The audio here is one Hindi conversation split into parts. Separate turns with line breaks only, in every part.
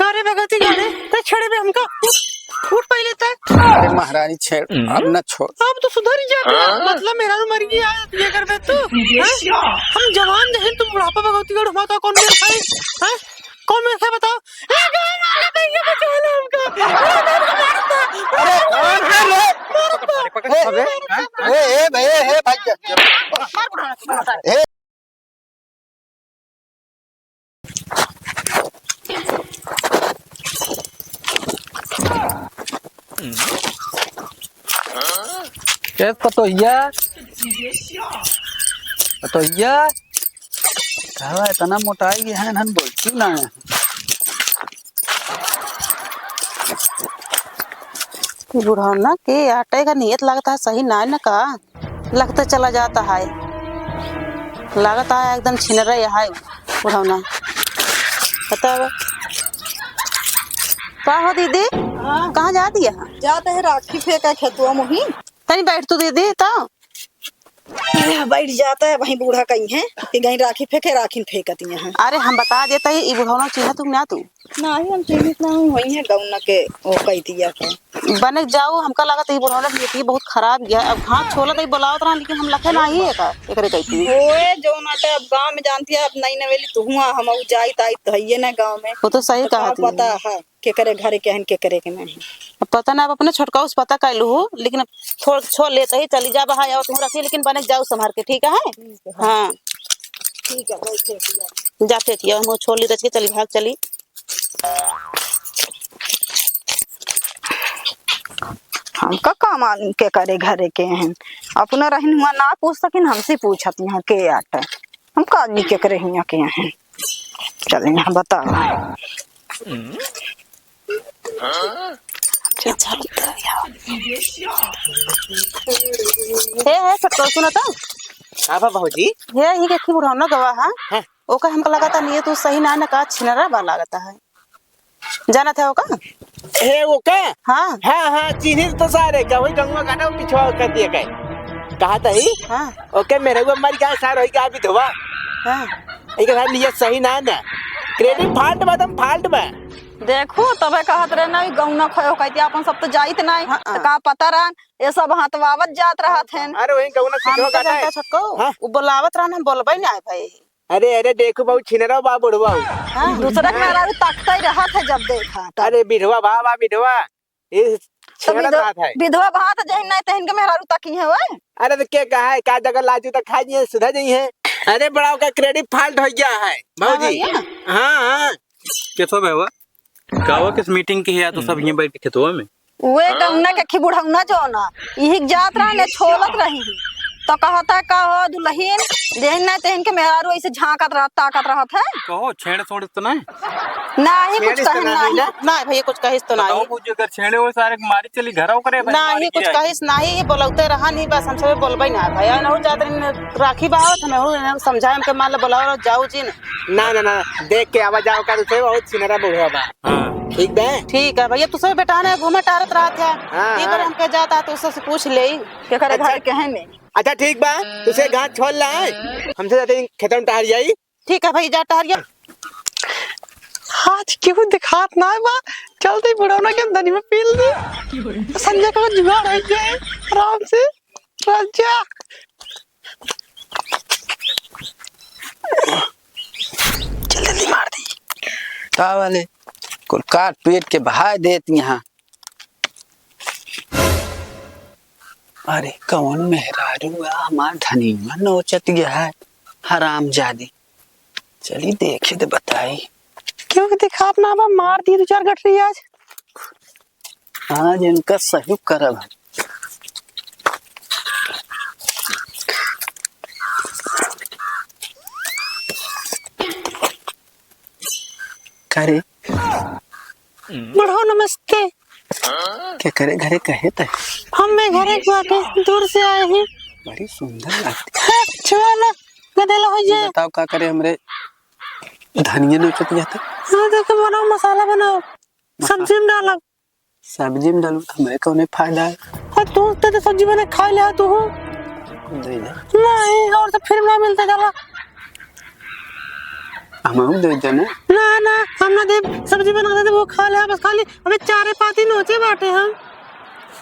कारे भगती गाड़े तो छड़े में हमका उठ पहले तक।
अरे महारानी छेड़ अब न छोड़।
अब तो सुधर ही जाते मतलब मेरा तो मर गया ये कर बे तू हम जवान जहन तुम बुढ़ापा भगवती गढ़ हुआ तो कौन मेरे खाए हैं कौन मेरे खाए बताओ भैया बचा लो हमका।
अरे कौन है रे? ए भाई ए
क्या पतोहिया कहा इतना मोटाई गया है नन बोलती ना
बुढ़ौना के आटे का नियत लगता है सही ना न का लगता चला जाता है लगता है एकदम छिन रहा है बुढ़ौना। बताओ का हो दीदी कहाँ जाती है?
जाते है राखी फेंका खेतुआ मुही
तनी बैठ तू दीदी तो
बैठ जाता है वहीं बूढ़ा कहीं है कि कहीं राखी फेंके राखी फेंकती है।
अरे हम बता देते ही बुढ़ौना चिन्ह तुम ना तू
ना ही हम चिन्हित ना हुई है गौना के वो कहती है
बने जाओ हमका लगा तो बुढ़ौना की बहुत खराब गया अब हाथ छोला तो बुलावत रहा लेकिन हम लखे नहीं है का एकरे कहती
ओए जो नाटे अब गांव में जानती है अब नई नवेली तू हुआ हम जाई ताई तो है ना गांव में
वो तो सही कहा थी।
पता है के करे घर के हन के करे के नहीं
पता ना अब अपने छोटका उस पता कर लू लेकिन थोड़ा छोड़ लेते ही चली जा बहा आओ तुम रखिए लेकिन बने जाओ संभाल के ठीक है। हाँ
ठीक है बैठे
जाते थी हम छोड़ ली रच के चली भाग चली।
हमका का मालूम के करे घरे के हैं अपना रहन हुआ ना पूछ सकिन हमसे पूछत यहाँ के आटे हम का आदमी के करे हिया के हैं चल यहाँ बता
हे छोटका सुनो तो
हाँ बाबूजी
हे ही के बुढ़ौना गवा हां ओका हमका लगाता नहीं तू सही ना का छिनरा बा लगता है जाना था ओका
हे वो का
हाँ
हाँ चिन्हित तो सारे का वही गंगा गाना पिछवा कर दिया गए कहा था ही
हाँ
ओके मेरे को मर गया सार होई का भी धोवा
हाँ
एक बार नियत सही ना क्रेडिट फाल्ट बा तुम फाल्ट बा
देखो तबे कहत रहे ना गौना खयो कहती अपन सब तो जाइत नहीं
हाँ,
तो का पता रहन ये सब हाथवावत जात रहत हैं।
अरे वही गंगा पिछवा गाना है
छोटको
हाँ?
वो बुलावत रहन हम बोलबे ना भाई।
अरे देखो बहुत छिनरा बा बुढ़वा
हाँ
दूसरे के मेरा तकता ही रहत है जब देखा
अरे विधवा बा विधवा ये छिनरा बात है
विधवा भात जहिन नहीं तहिन के मेरा तकी है वे
अरे तो क्या कहा है का जगह लाजू तक खा जी सुधा जी है अरे बड़ा का क्रेडिट फाल्ट हो गया है भाजी हाँ
कैसा हुआ गाँव किस मीटिंग की है तो सब यहाँ बैठ के खेतवा में
वे गौना के खी बुढ़ौना जो ना यही जात रहने छोलत रही तो कहता का हो दुल्हन जहिन नहीं तहिन के मेहरारू ऐसे झांकत रहत ताकत रहत है
कहो छेड़ छोड़ तो नहीं
नहीं कुछ कहन नहीं
ना भैया कुछ कहिस तो नहीं
मुझे अगर छेड़े वो सारे मारी चली घर करे
नहीं कुछ कहिस नहीं बोलते रहा नहीं बस हम सब बोलबे ना भैया ना जाते राखी बावत हमें समझाए हमके मान लो बुलाओ जाओ जी
ना देख के आवाज आओ का तो बहुत छिनरा बुढ़वा बा ठीक बे
ठीक है भैया तू सब बेटा ने घूमे टहरत रहा था
हाँ,
एक बार हमके जाता तो उससे पूछ ले
के करे घर के है में
अच्छा ठीक बा तुसे घाट छोड़ ला हमसे जाते खेतों में टहर जाई
ठीक है भाई जा टहरिया
आज क्यों दिखात ना बा चलते बुढ़ौना के धनी में पील दे संजय का जुगाड़ हो जाए आराम से राजा
जल्दी मार दी का वाले कुल काट पेट के बहा देती यहाँ। अरे कौन मेहरारू हमार धनीवा नोचत गया है हराम जादी चली देखे तो बताई
क्यों दिखात ना बा मार दी 2-4 गठरी आज
आज इनका सहयोग करब करे
बुढ़ो नमस्ते
क्या करे घरे कहे थे
हम मैं घरे के दूर से आए हैं
बड़ी सुंदर लगती
छुआ ना गदेला हो जाए
बताओ क्या करे हमरे धनिया नोचत जाता
हाँ देखो बनाओ मसाला बनाओ सब्जी में डालो
सब्जी में डालू हमरे कौन फायदा है
और तू तो सब्जी बना खा ले तू
दे दे
नहीं और तो फिर ना मिलता चला
हम दे देना।
ना हम ना दे, सब्जी बना दे वो खा ले बस, खाली अबे चारे पाती नोचे बाटे हम।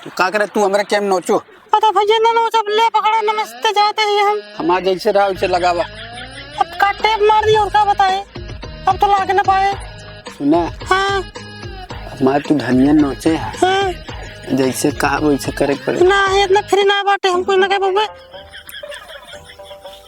तो का करे तू हमरा केम नोचो?
पता भैया ना नोच, अब ले पकड़ा नमस्ते जाते ही हम।
हमार जैसे रहा वैसे लगावा।
अब काटे मार दिया और क्या बताए, अब तो लाके ना पाए।
सुना
हाँ
हमार तू धनिया नोचे है,
हाँ
जैसे कहा वैसे करे पड़े।
ना इतना फ्री ना बाटे हम कुछ ना कहे बब्बे।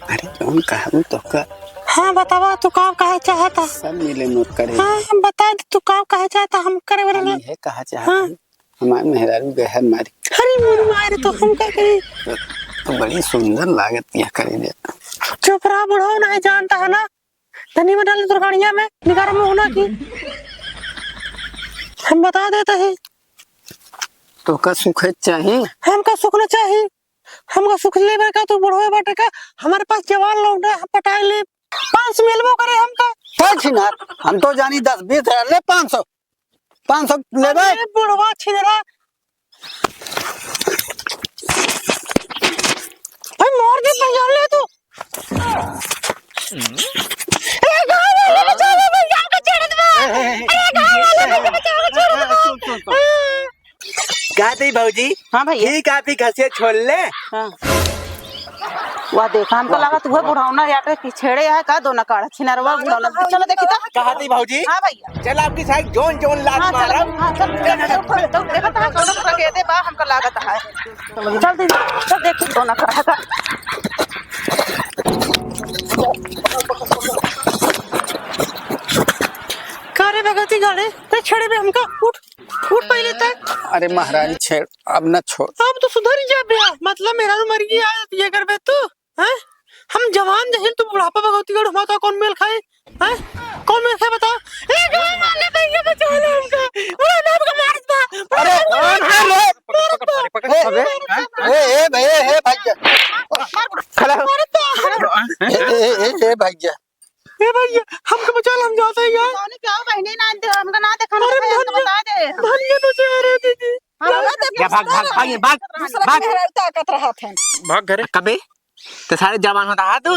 अरे कौन कहा तो का
हाँ बतावा तू का कहे चाहता।
सब मिले नोट करे।
हाँ हम बता दे तू का कहे चाहता, हम करे बरे।
है कहा चाहता है हमार मेहरारू गहर मारी।
अरे मोर मारे तो हम क्या करी।
तो बड़ी सुंदर लागत यह करे दे।
चुप रहा बुढ़ाओ, नहीं जानता है ना धनी में डाल दुर्गानिया में निगार में होना की हम बता देते हैं।
तो का सुख चाहिए,
हमका सुख न चाहिए, हमका सुख ले का तू बुढ़वे बाटे का। हमारे पास जवान लोग ना, हम पटाए ले 500 मिलबो करे हमका।
क्या छिनार हम तो जानी 10-20 हजार ले 500 ले दे।
अरे बुढ़वा छिनरा भाई मार दे भैया ले तू। ए गांव वाले बचा ले भैया का छेड़ दे। ए गांव वाले बचा के छेड़ दे।
कहते भाजी
हाँ भैया।
ठीक आप ही घसे छोड़ ले।
हाँ वह देखा हमको लगा तू बुढ़ावना याटे की छेड़े है का दो ना काढ़ा छिनरवा बुढ़ावना। चलो देखी तो।
कहते भाजी
हाँ भैया।
चल आपकी साइड जोन जोन लात
हाँ
मारा।
चल, हाँ चल तो देखा था कौन सा के दे बा हमको लागत है। चल दीदी चल देख दो ना काढ़ा का।
कारे भगती गाड़े ते छेड़े में हमका उठ पहले तक।
अरे महारानी छेड़ अब न छोड़।
अब तो सुधर ही जा बे, मतलब मेरा मर गया ये कर बे तू हैं। हम जवान जहिल तू बुढ़ापा भगवती गढ़ हुआ तो कौन मेल खाए हैं, कौन मेल खाए बताओ। ए गांव वाले भैया बचा ले हमका, बड़ा नाम का मार दे।
अरे कौन है रे? ए भैया खड़ा हो। ए भैया
ए भैया हमको बचा ले, हम जाते हैं यार।
कौन क्या बहने ना दे हमका ना देखा
अरे
ना हमको बता दे।
धनिया तो जा रहे दीदी।
या भाग
ताकत रहा था
भाग घरे कबे तो सारे जवान होता है तू।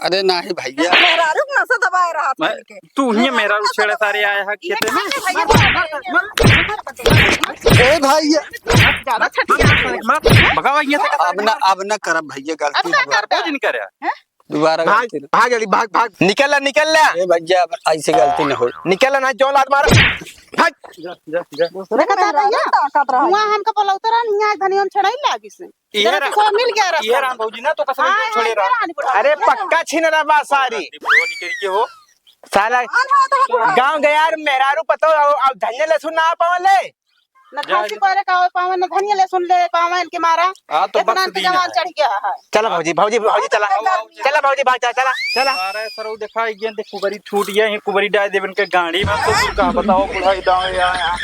अरे नहीं भैया
मेहरारू को नशा दबाए रहा था इनके।
तू ये मेरा छेड़े सारे आए हैं खेते में।
ए भैया
ज्यादा छटिया
भगावा ये से
अब न करब भैया गलती
कुछ नहीं करे।
दोबारा
भाग
गलती न-
भाग जल्दी भाग निकल ले
ए भैया अब ऐसे गलती न हो।
निकल ना जो लात मार भाग।
देखा था भैया
ताकत रहा
वहां हमको बोला उतरा नहीं आज धनिया में छड़ाई लागी से
ये
को मिल गया
ये
रास्ता।
राम भौजी ना तो कसम
हाँ,
छोड़े
हाँ,
रहा। अरे पक्का छीन रहा बा सारी के हो साला गांव गया मेहरारू पतो अब धनिया लहसुन ना पावले
न खांसी करे का पावन न धनिया ले सुन ले पावन के मारा।
हां तो
इतना
बक्स
तो
दीना
जवान चढ़ गया है।
चला भौजी चला भौजी भाग चला अरे सर देखा ये देख कुबरी छूट गया है कुबरी डाल देवन के गाड़ी में तो का बताओ बुढ़ाई दाव यार।